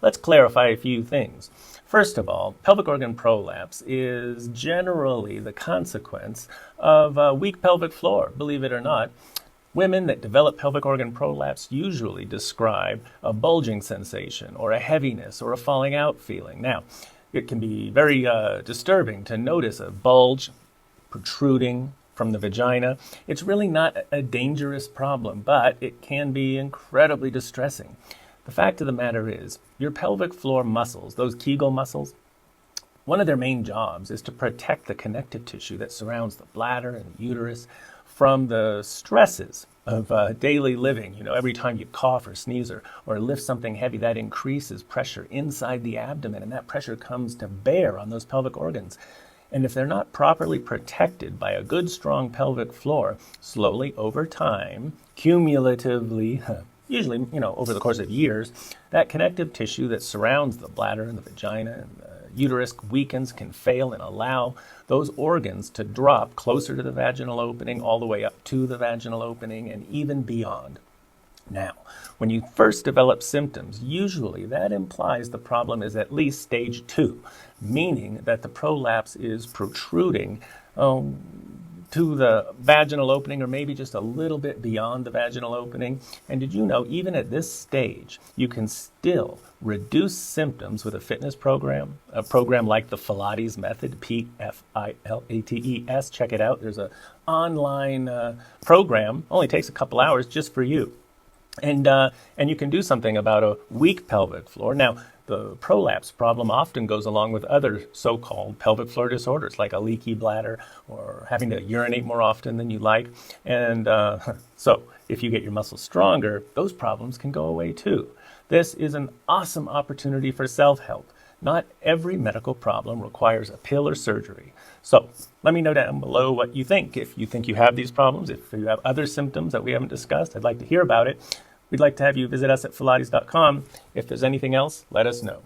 let's clarify a few things. First of all, pelvic organ prolapse is generally the consequence of a weak pelvic floor, believe it or not. Women that develop pelvic organ prolapse usually describe a bulging sensation or a heaviness or a falling out feeling. Now, it can be very disturbing to notice a bulge protruding from the vagina. It's really not a dangerous problem, but it can be incredibly distressing. The fact of the matter is, your pelvic floor muscles, those Kegel muscles, one of their main jobs is to protect the connective tissue that surrounds the bladder and the uterus from the stresses of daily living. You know, every time you cough or sneeze or lift something heavy, that increases pressure inside the abdomen, and that pressure comes to bear on those pelvic organs. And if they're not properly protected by a good, strong pelvic floor, slowly over time, cumulatively, usually, over the course of years, that connective tissue that surrounds the bladder and the vagina and the uterus weakens, can fail, and allow those organs to drop closer to the vaginal opening, all the way up to the vaginal opening, and even beyond. Now, when you first develop symptoms, usually that implies the problem is at least stage 2, meaning that the prolapse is protruding to the vaginal opening, or maybe just a little bit beyond the vaginal opening. And did you know, even at this stage, you can still reduce symptoms with a fitness program, a program like the Pilates method, Pilates. Check it out. There's an online program, only takes a couple hours just for you. And you can do something about a weak pelvic floor. Now, the prolapse problem often goes along with other so-called pelvic floor disorders, like a leaky bladder or having to urinate more often than you like. And so if you get your muscles stronger, those problems can go away too. This is an awesome opportunity for self-help. Not every medical problem requires a pill or surgery. So let me know down below what you think. If you think you have these problems, if you have other symptoms that we haven't discussed, I'd like to hear about it. We'd like to have you visit us at Phylates.com. If there's anything else, let us know.